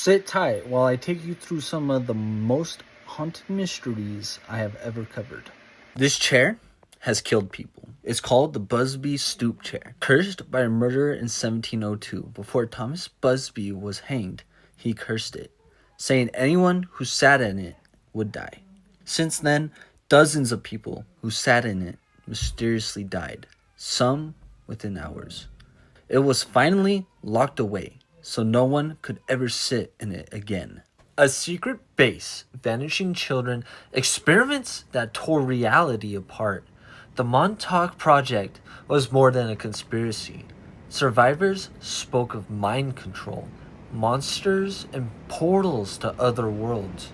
Sit tight while I take you through some of the most haunted mysteries I have ever covered. This chair has killed people. It's called the Busby Stoop Chair. Cursed by a murderer in 1702. Before Thomas Busby was hanged, he cursed it, saying anyone who sat in it would die. Since then, dozens of people who sat in it mysteriously died, some within hours. It was finally locked away, so no one could ever sit in it again. A secret base, vanishing children, experiments that tore reality apart. The Montauk Project was more than a conspiracy. Survivors spoke of mind control, monsters, and portals to other worlds.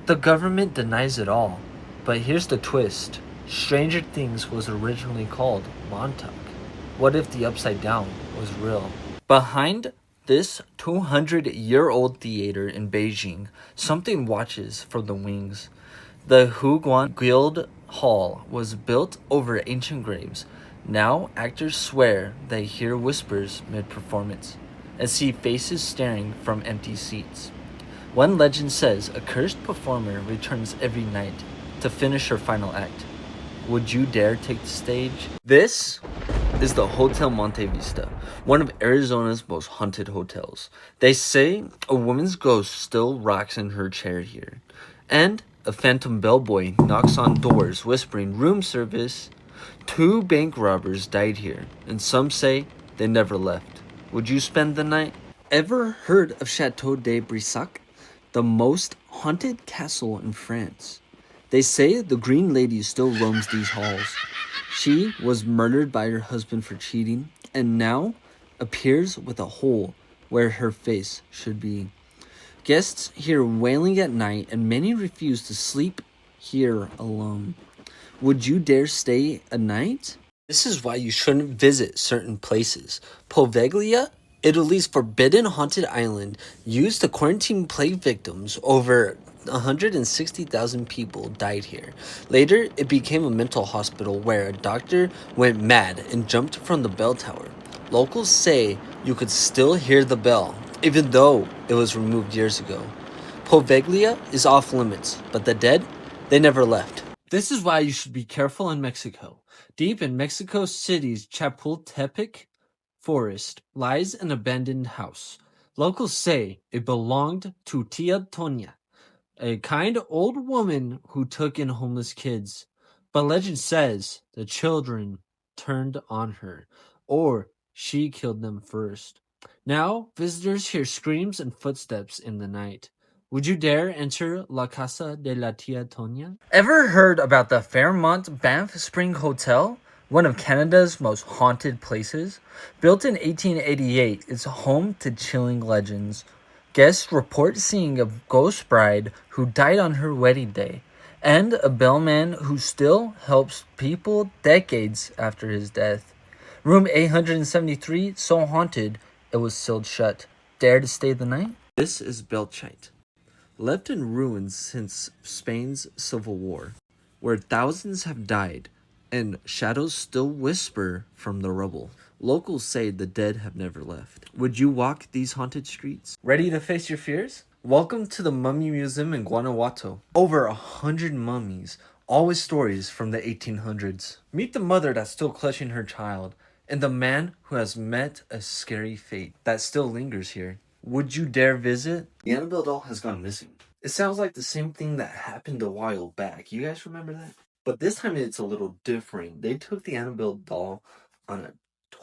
The government denies it all, but here's the twist. Stranger Things was originally called Montauk. What if the Upside Down was real? Behind this 200-year-old theater in Beijing, something watches from the wings. The Huguan Guild Hall was built over ancient graves. Now actors swear they hear whispers mid-performance and see faces staring from empty seats. One legend says a cursed performer returns every night to finish her final act. Would you dare take the stage? This is the Hotel Monte Vista, one of Arizona's most haunted hotels. They say a woman's ghost still rocks in her chair here, and a phantom bellboy knocks on doors whispering room service. 2 bank robbers died here, and some say they never left. Would you spend the night? Ever heard of Chateau de Brissac, the most haunted castle in France? They say the Green Lady still roams these halls. She was murdered by her husband for cheating and now appears with a hole where her face should be. Guests hear wailing at night and many refuse to sleep here alone. Would you dare stay a night? This is why you shouldn't visit certain places. Poveglia, Italy's forbidden haunted island, used to quarantine plague victims. Over 160,000 people died here. Later, it became a mental hospital where a doctor went mad and jumped from the bell tower. Locals say you could still hear the bell, even though it was removed years ago. Poveglia is off limits, but the dead, they never left. This is why you should be careful in Mexico. Deep in Mexico City's Chapultepec forest lies an abandoned house. Locals say it belonged to Tia Tonya, a kind old woman who took in homeless kids. But legend says the children turned on her, or she killed them first. Now, visitors hear screams and footsteps in the night. Would you dare enter La Casa de la Tia Tonya? Ever heard about the Fairmont Banff Spring Hotel? One of Canada's most haunted places? Built in 1888, it's home to chilling legends. Guests report seeing a ghost bride who died on her wedding day, and a bellman who still helps people decades after his death. Room 873, so haunted, it was sealed shut. Dare to stay the night? This is Belchite, left in ruins since Spain's Civil War, where thousands have died, and shadows still whisper from the rubble. Locals say the dead have never left. Would you walk these haunted streets? Ready to face your fears? Welcome to the Mummy Museum in Guanajuato. Over 100 mummies, all with stories from the 1800s. Meet the mother that's still clutching her child, and the man who has met a scary fate that still lingers here. Would you dare visit? The Annabelle doll has gone missing. It sounds like the same thing that happened a while back. You guys remember that? But this time it's a little different. They took the Annabelle doll on a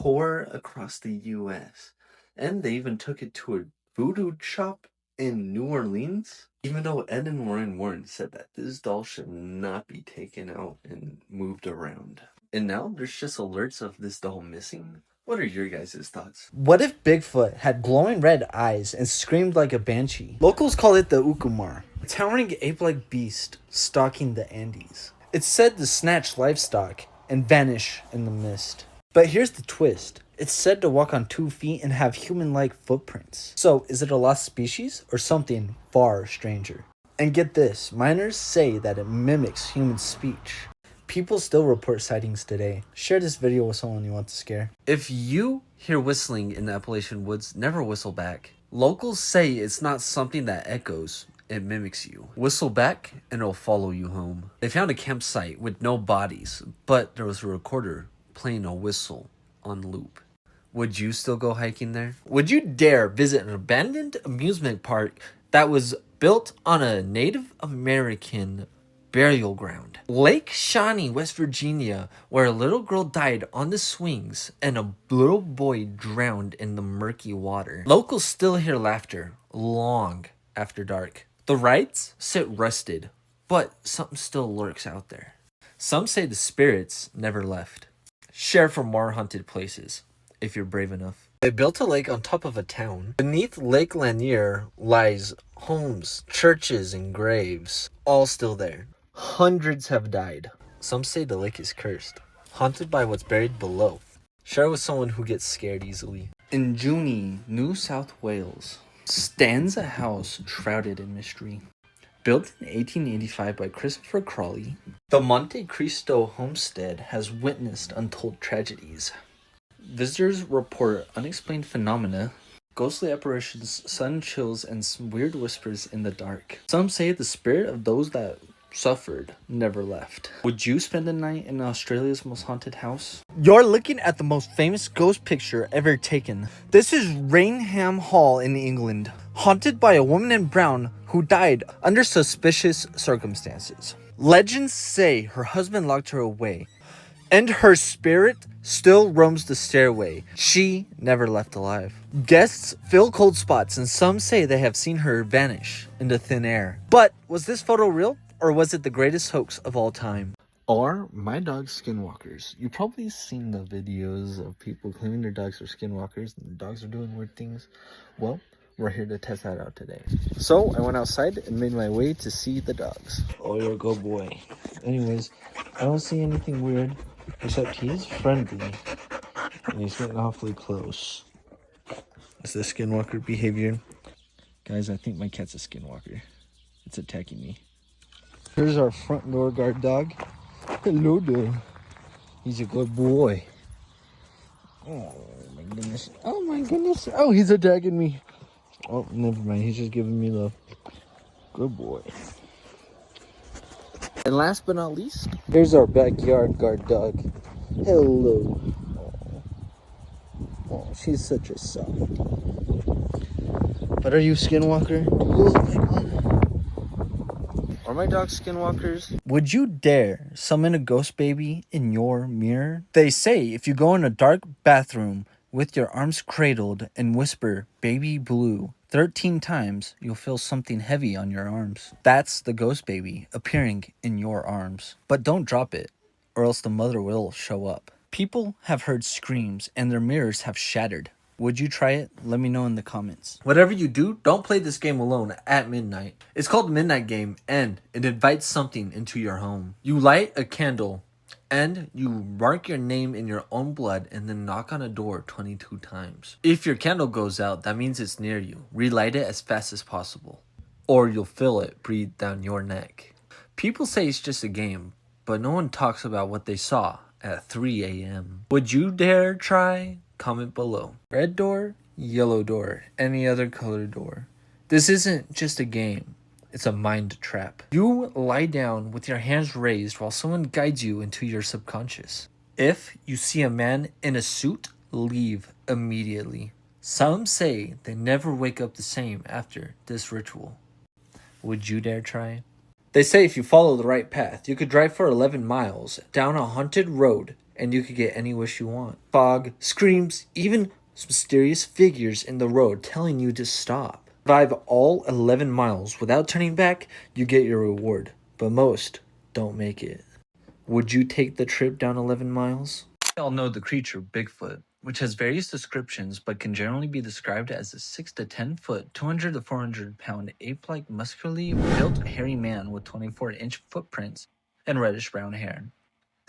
tour across the U.S. and they even took it to a voodoo shop in New Orleans. Even though Ed and Warren said that this doll should not be taken out and moved around. And now there's just alerts of this doll missing. What are your guys' thoughts? What if Bigfoot had glowing red eyes and screamed like a banshee? Locals call it the Ukumar, a towering ape-like beast stalking the Andes. It's said to snatch livestock and vanish in the mist. But here's the twist. It's said to walk on 2 feet and have human-like footprints. So, is it a lost species or something far stranger? And get this, miners say that it mimics human speech. People still report sightings today. Share this video with someone you want to scare. If you hear whistling in the Appalachian woods, never whistle back. Locals say it's not something that echoes, it mimics you. Whistle back and it'll follow you home. They found a campsite with no bodies, but there was a recorder playing a whistle on loop. Would you still go hiking there? Would you dare visit an abandoned amusement park that was built on a Native American burial ground? Lake Shawnee, West Virginia, where a little girl died on the swings and a little boy drowned in the murky water. Locals still hear laughter long after dark. The rides sit rusted, but something still lurks out there. Some say the spirits never left. Share for more haunted places, if you're brave enough. They built a lake on top of a town. Beneath Lake Lanier lies homes, churches, and graves, all still there. Hundreds have died. Some say the lake is cursed, haunted by what's buried below. Share with someone who gets scared easily. In Junee, New South Wales, stands a house shrouded in mystery. Built in 1885 by Christopher Crawley, the Monte Cristo homestead has witnessed untold tragedies. Visitors report unexplained phenomena, ghostly apparitions, sudden chills, and some weird whispers in the dark. Some say the spirit of those that suffered never left. Would you spend a night in Australia's most haunted house? You're looking at the most famous ghost picture ever taken. This is Rainham Hall in England, haunted by a woman in brown who died under suspicious circumstances. Legends say her husband locked her away, and her spirit still roams the stairway. She never left alive. Guests fill cold spots, and some say they have seen her vanish into thin air. But was this photo real, or was it the greatest hoax of all time? Are my dogs skinwalkers? You've probably seen the videos of people claiming their dogs are skinwalkers and the dogs are doing weird things. Well, we're here to test that out today. So I went outside and made my way to see the dogs. Oh, you're a good boy. Anyways, I don't see anything weird, except he is friendly and he's getting awfully close. Is this skinwalker behavior? Guys, I think my cat's a skinwalker. It's attacking me. Here's our front door guard dog. Hello there. He's a good boy. Oh my goodness. Oh my goodness. Oh, he's attacking me. Oh, never mind. He's just giving me love. Good boy. And last but not least, here's our backyard guard dog. Hello. Oh, she's such a softie. But are you a skinwalker? Do you look like one? Are my dogs skinwalkers? Would you dare summon a ghost baby in your mirror? They say if you go in a dark bathroom with your arms cradled and whisper baby blue 13 times, you'll feel something heavy on your arms. That's the ghost baby appearing in your arms. But don't drop it, or else the mother will show up. People have heard screams and their mirrors have shattered. Would you try it? Let me know in the comments. Whatever you do, don't play this game alone at midnight. It's called Midnight Game, and it invites something into your home. You light a candle, and you mark your name in your own blood, and then knock on a door 22 times. If your candle goes out, that means it's near you. Relight it as fast as possible, or you'll feel it breathe down your neck. People say it's just a game, but no one talks about what they saw at 3 a.m. Would you dare try? Comment below. Red door, yellow door, any other color door. This isn't just a game. It's a mind trap. You lie down with your hands raised while someone guides you into your subconscious. If you see a man in a suit, leave immediately. Some say they never wake up the same after this ritual. Would you dare try? They say if you follow the right path, you could drive for 11 miles down a haunted road and you could get any wish you want. Fog, screams, even mysterious figures in the road telling you to stop. Drive all 11 miles without turning back, you get your reward. But most don't make it. Would you take the trip down 11 miles? We all know the creature Bigfoot, which has various descriptions but can generally be described as a 6 to 10 foot, 200 to 400 pound ape-like muscularly built hairy man with 24-inch footprints and reddish brown hair.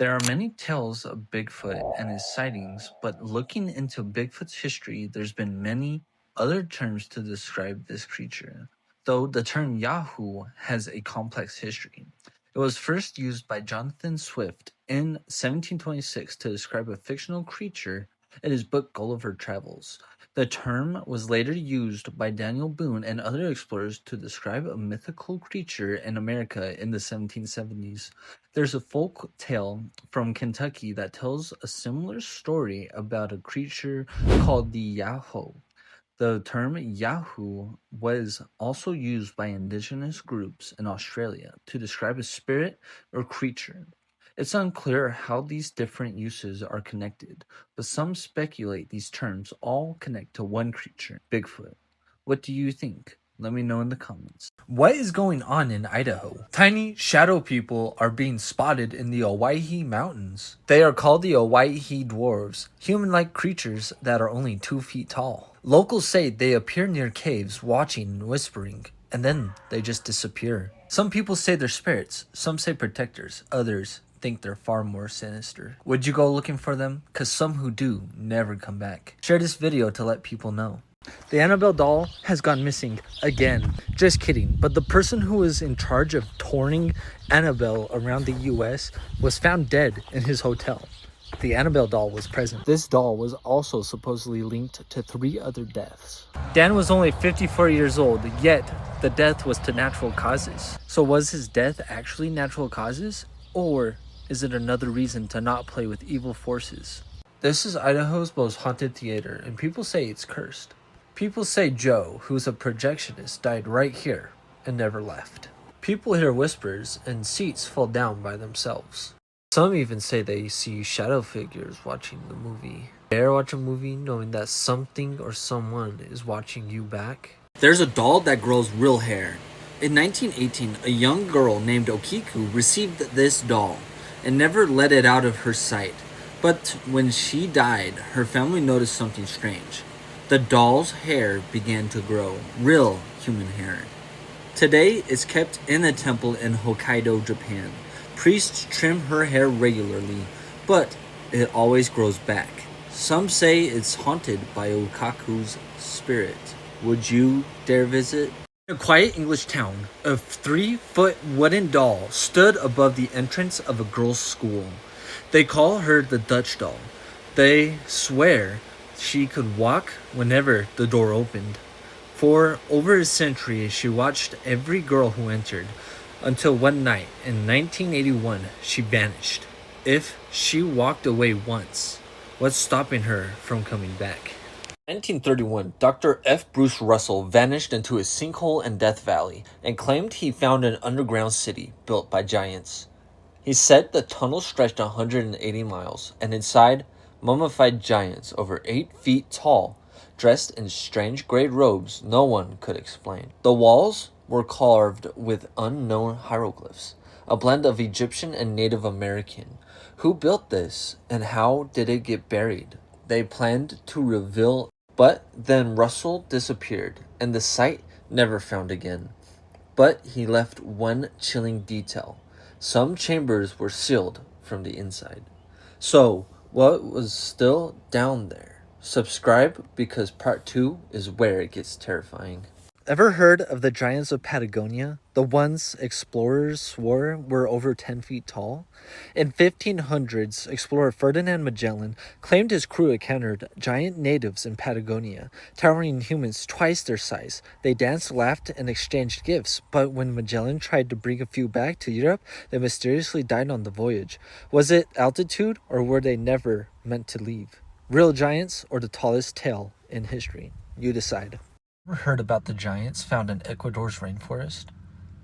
There are many tales of Bigfoot and his sightings, but looking into Bigfoot's history, there's been many other terms to describe this creature, though the term Yahoo has a complex history. It was first used by Jonathan Swift in 1726 to describe a fictional creature in his book Gulliver Travels. The term was later used by Daniel Boone and other explorers to describe a mythical creature in America in the 1770s. There's a folk tale from Kentucky that tells a similar story about a creature called the Yahoo. The term Yahoo was also used by indigenous groups in Australia to describe a spirit or creature. It's unclear how these different uses are connected, but some speculate these terms all connect to one creature, Bigfoot. What do you think? Let me know in the comments. What is going on in Idaho? Tiny shadow people are being spotted in the Owyhee Mountains. They are called the Owyhee dwarves, human-like creatures that are only 2 feet tall. Locals say they appear near caves watching and whispering, and then they just disappear. Some people say they're spirits, some say protectors, others think they're far more sinister. Would you go looking for them? Cause some who do never come back. Share this video to let people know. The Annabelle doll has gone missing again. Just kidding, but the person who was in charge of touring Annabelle around the US was found dead in his hotel. The Annabelle doll was present. This doll was also supposedly linked to 3 other deaths. Dan was only 54 years old, yet the death was to natural causes. So was his death actually natural causes? Or is it another reason to not play with evil forces? This is Idaho's most haunted theater, and people say it's cursed. People say Joe, who's a projectionist, died right here and never left. People hear whispers and seats fall down by themselves. Some even say they see shadow figures watching the movie. Dare watch a movie knowing that something or someone is watching you back? There's a doll that grows real hair. In 1918, a young girl named Okiku received this doll and never let it out of her sight. But when she died, her family noticed something strange. The doll's hair began to grow, real human hair. Today, it's kept in a temple in Hokkaido, Japan. Priests trim her hair regularly, but it always grows back. Some say it's haunted by Okaku's spirit. Would you dare visit? In a quiet English town, a 3-foot wooden doll stood above the entrance of a girls' school. They call her the Dutch doll. They swear she could walk whenever the door opened. For over a century, she watched every girl who entered, until one night in 1981, she vanished. If she walked away once, what's stopping her from coming back? 1931, Dr. F. Bruce Russell vanished into a sinkhole in Death Valley and claimed he found an underground city built by giants. He said the tunnel stretched 180 miles, and inside, mummified giants over 8 feet tall, dressed in strange gray robes no one could explain. The walls were carved with unknown hieroglyphs, a blend of Egyptian and Native American. Who built this, and how did it get buried? They planned to reveal, but then Russell disappeared, and the site never found again. But he left one chilling detail. Some chambers were sealed from the inside. So, what was still down there? Subscribe because part 2 is where it gets terrifying. Ever heard of the giants of Patagonia? The ones explorers swore were over 10 feet tall? In 1500s, explorer Ferdinand Magellan claimed his crew encountered giant natives in Patagonia, towering humans twice their size. They danced, laughed, and exchanged gifts, but when Magellan tried to bring a few back to Europe, they mysteriously died on the voyage. Was it altitude, or were they never meant to leave? Real giants or the tallest tale in history? You decide. Ever heard about the giants found in Ecuador's rainforest?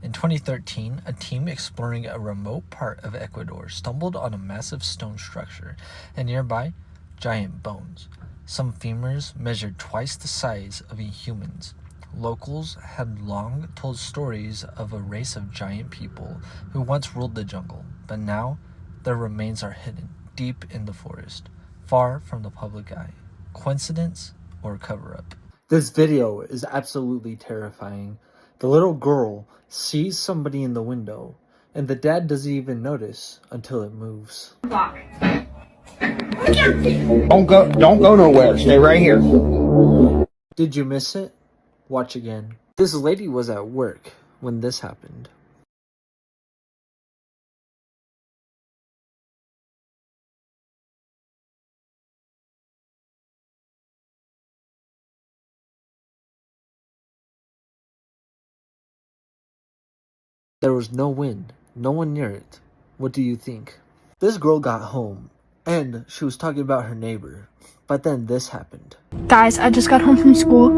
In 2013, a team exploring a remote part of Ecuador stumbled on a massive stone structure, and nearby, giant bones. Some femurs measured twice the size of a human's. Locals had long told stories of a race of giant people who once ruled the jungle, but now their remains are hidden deep in the forest, far from the public eye. Coincidence or cover-up? This video is absolutely terrifying. The little girl sees somebody in the window, and the dad doesn't even notice until it moves. Don't go nowhere. Stay right here. Did you miss it? Watch again. This lady was at work when this happened. There was no wind, no one near it. What do you think? This girl got home, and she was talking about her neighbor. But then this happened. Guys, I just got home from school,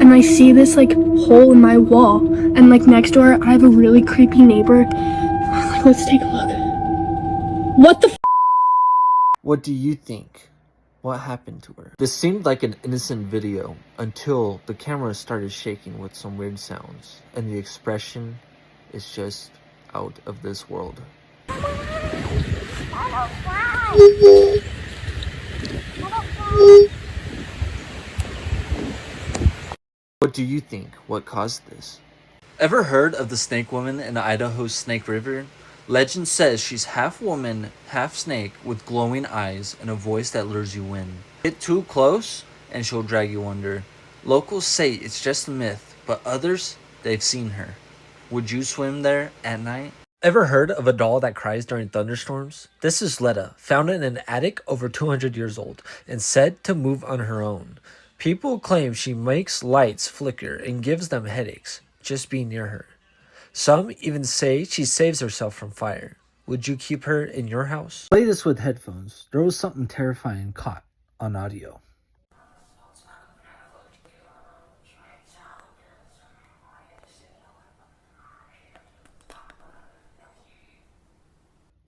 and I see this, like, hole in my wall. And, like, next door, I have a really creepy neighbor. Like, let's take a look. What the f***? What do you think? What happened to her? This seemed like an innocent video until the camera started shaking with some weird sounds, and the expression is just out of this world. What do you think? What caused this? Ever heard of the snake woman in Idaho's Snake River? Legend says she's half woman, half snake with glowing eyes and a voice that lures you in. Get too close and she'll drag you under. Locals say it's just a myth, but others, they've seen her. Would you swim there at night? Ever heard of a doll that cries during thunderstorms? This is Letta, found in an attic over 200 years old and said to move on her own. People claim she makes lights flicker and gives them headaches just being near her. Some even say she saves herself from fire. Would you keep her in your house? Play this with headphones. There was something terrifying caught on audio.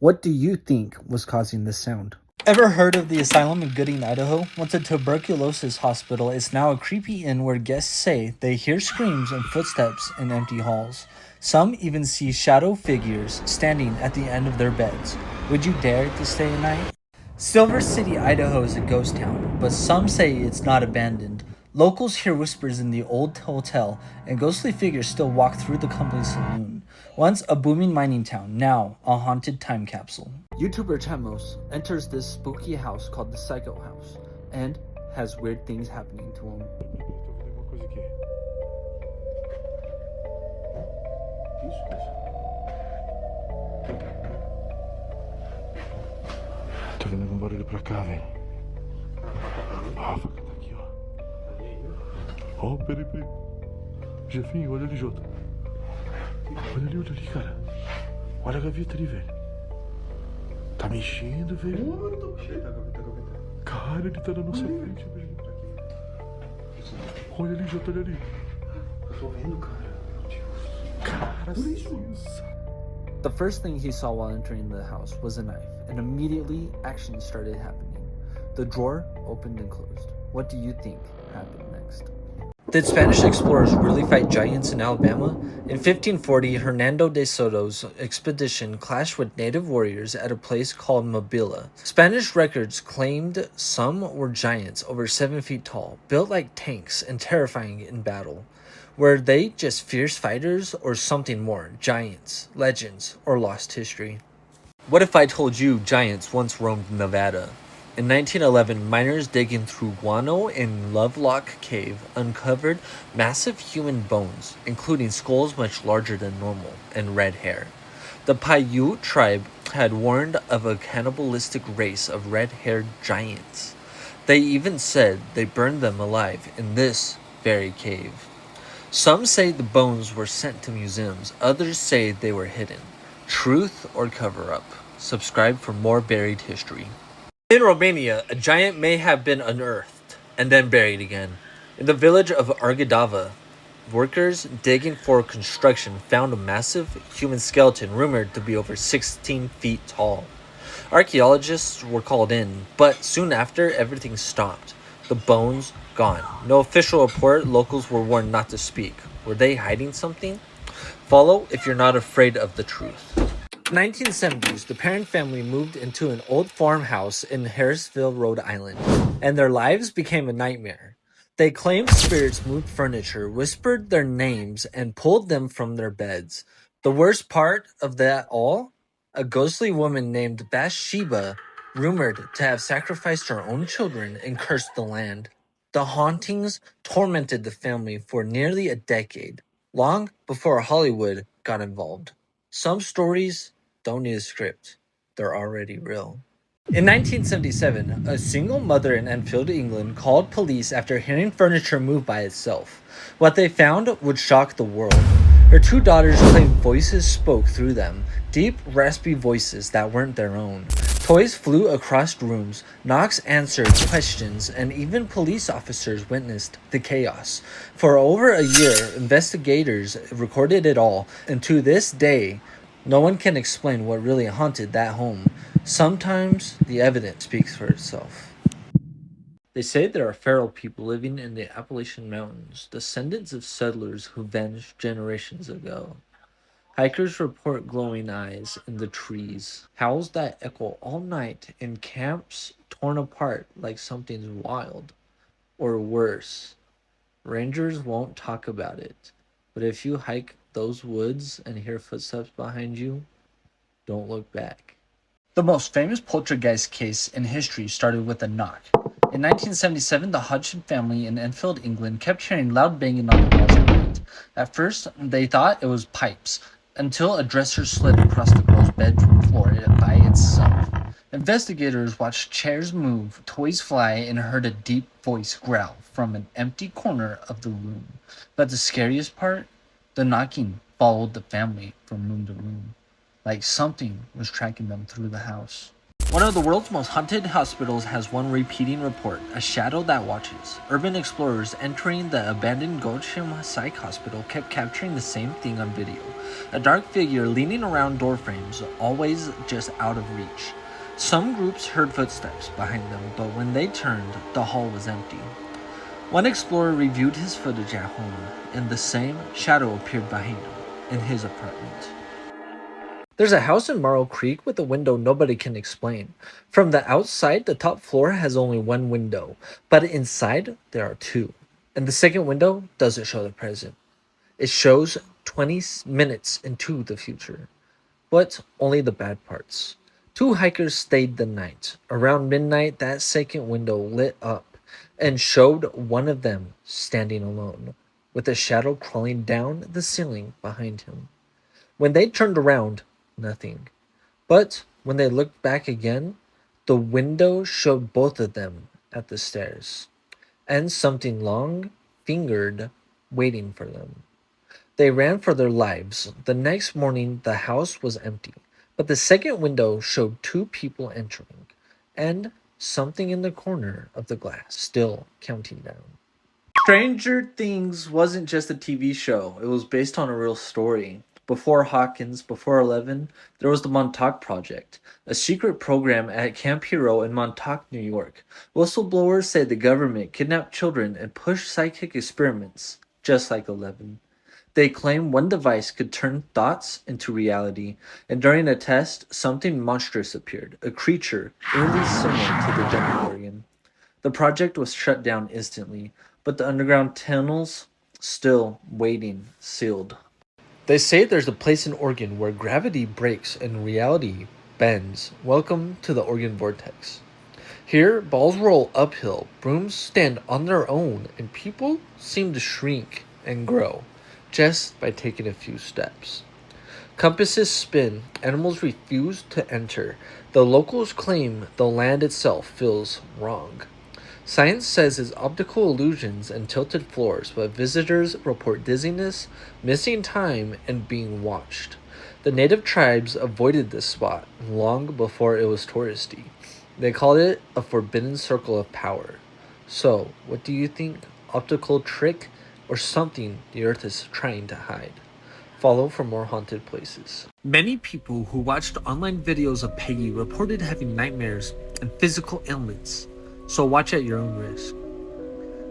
What do you think was causing this sound? Ever heard of the asylum in Gooding, Idaho? Once a tuberculosis hospital, it's now a creepy inn where guests say they hear screams and footsteps in empty halls. Some even see shadow figures standing at the end of their beds. Would you dare to stay at night? Silver City, Idaho is a ghost town, but some say it's not abandoned. Locals hear whispers in the old hotel, and ghostly figures still walk through the company saloon. Once a booming mining town, now a haunted time capsule. YouTuber Chamos enters this spooky house called the Psycho House, and has weird things happening to him. Tô vendo algum barulho pra cá, velho. Ó, a faca tá aqui, ó. Ó, peraí. Jefinho, olha ali, Jota. Olha ali, cara. Olha a gaveta ali, velho. Tá mexendo, velho. Não tô mexendo. Tá gaveta. Cara, ele tá na nossa frente, velho. Olha ali, Jota, olha ali. Eu tô vendo, cara. Cara, The first thing he saw while entering the house was a knife, and immediately action started happening. The drawer opened and closed. What do you think happened next? Did Spanish explorers really fight giants in Alabama? In 1540, Hernando de Soto's expedition clashed with native warriors at a place called Mobila. Spanish records claimed some were giants over 7 feet tall, built like tanks and terrifying in battle. Were they just fierce fighters or something more? Giants, legends, or lost history? What if I told you giants once roamed Nevada? In 1911, miners digging through guano in Lovelock Cave uncovered massive human bones, including skulls much larger than normal, and red hair. The Paiute tribe had warned of a cannibalistic race of red-haired giants. They even said they burned them alive in this very cave. Some say the bones were sent to museums, others say they were hidden. Truth or cover-up? Subscribe for more buried history. In Romania, a giant may have been unearthed and then buried again. In the village of Argidava, workers digging for construction found a massive human skeleton rumored to be over 16 feet tall. Archaeologists were called in, but soon after, everything stopped. The bones gone. No official report. Locals were warned not to speak. Were they hiding something? Follow if you're not afraid of the truth. 1970s, the parent family moved into an old farmhouse in Harrisville, Rhode Island, and their lives became a nightmare. They claimed spirits moved furniture, whispered their names, and pulled them from their beds. The worst part of that all? A ghostly woman named Bathsheba, rumored to have sacrificed her own children and cursed the land. The hauntings tormented the family for nearly a decade, long before Hollywood got involved. Some stories don't need a script. They're already real. In 1977, a single mother in Enfield, England, called police after hearing furniture move by itself. What they found would shock the world. Her two daughters claimed voices spoke through them, deep, raspy voices that weren't their own. Toys flew across rooms, knocks answered questions, and even police officers witnessed the chaos. For over a year, investigators recorded it all, and to this day, no one can explain what really haunted that home. Sometimes the evidence speaks for itself. They say there are feral people living in the Appalachian Mountains, descendants of settlers who vanished generations ago. Hikers report glowing eyes in the trees, howls that echo all night, and camps torn apart like something's wild. Or worse, rangers won't talk about it, but if you hike those woods and hear footsteps behind you, don't look back. The most famous poltergeist case in history started with a knock. In 1977, the Hodgson family in Enfield, England kept hearing loud banging on the walls at night. At first, they thought it was pipes, until a dresser slid across the girl's bedroom floor by itself. Investigators watched chairs move, toys fly, and heard a deep voice growl from an empty corner of the room. But the scariest part? The knocking followed the family from room to room, like something was tracking them through the house. One of the world's most haunted hospitals has one repeating report, a shadow that watches. Urban explorers entering the abandoned Goldsham Psych Hospital kept capturing the same thing on video. A dark figure leaning around door frames, always just out of reach. Some groups heard footsteps behind them, but when they turned, the hall was empty. One explorer reviewed his footage at home, and the same shadow appeared behind him in his apartment. There's a house in Marl Creek with a window nobody can explain. From the outside, the top floor has only one window, but inside there are two. And the second window doesn't show the present. It shows 20 minutes into the future, but only the bad parts. Two hikers stayed the night. Around midnight, that second window lit up and showed one of them standing alone, with a shadow crawling down the ceiling behind him. When they turned around, nothing. But when they looked back again, the window showed both of them at the stairs, and something long-fingered waiting for them. They ran for their lives. The next morning, the house was empty, but the second window showed two people entering, and something in the corner of the glass, still counting down. Stranger Things wasn't just a TV show, it was based on a real story. Before Hawkins, before 11, there was the Montauk Project, a secret program at Camp Hero in Montauk, New York. Whistleblowers said the government kidnapped children and pushed psychic experiments, just like 11. They claimed one device could turn thoughts into reality, and during a test, something monstrous appeared, a creature eerily similar to the Demogorgon. The project was shut down instantly, but the underground tunnels still waiting, sealed. They say there's a place in Oregon where gravity breaks and reality bends. Welcome to the Oregon Vortex. Here, balls roll uphill, brooms stand on their own, and people seem to shrink and grow just by taking a few steps. Compasses spin, animals refuse to enter. The locals claim the land itself feels wrong. Science says it's optical illusions and tilted floors, but visitors report dizziness, missing time, and being watched. The native tribes avoided this spot long before it was touristy. They called it a forbidden circle of power. So, what do you think? Optical trick or something the earth is trying to hide? Follow for more haunted places. Many people who watched online videos of Peggy reported having nightmares and physical ailments. So watch at your own risk.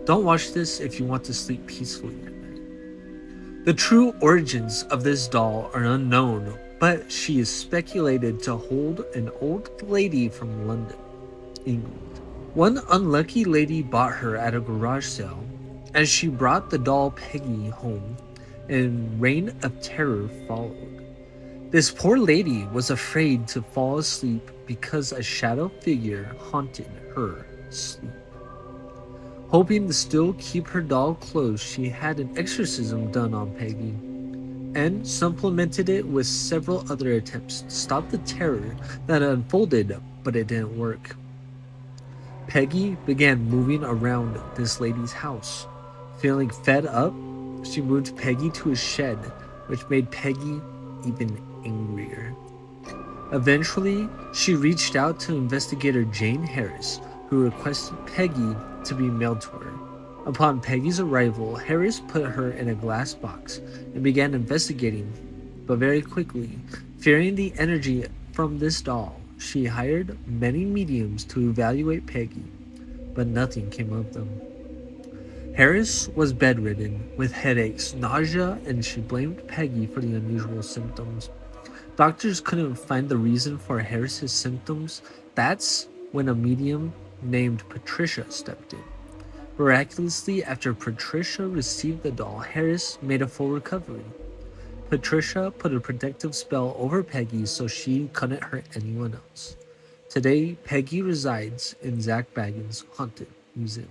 Don't watch this if you want to sleep peacefully at night. The true origins of this doll are unknown, but she is speculated to hold an old lady from London, England. One unlucky lady bought her at a garage sale. As she brought the doll Peggy home, a reign of terror followed. This poor lady was afraid to fall asleep because a shadow figure haunted her sleep. Hoping to still keep her doll close, she had an exorcism done on Peggy and supplemented it with several other attempts to stop the terror that unfolded, but it didn't work. Peggy began moving around this lady's house. Feeling fed up, she moved Peggy to a shed which made Peggy even angrier. Eventually, she reached out to investigator Jane Harris, who requested Peggy to be mailed to her. Upon Peggy's arrival, Harris put her in a glass box and began investigating, but very quickly, fearing the energy from this doll, she hired many mediums to evaluate Peggy, but nothing came of them. Harris was bedridden with headaches, nausea, and she blamed Peggy for the unusual symptoms. Doctors couldn't find the reason for Harris's symptoms. That's when a medium named Patricia stepped in. Miraculously, after Patricia received the doll, Harris made a full recovery. Patricia put a protective spell over Peggy so she couldn't hurt anyone else. Today, Peggy resides in Zach Bagans' Haunted Museum.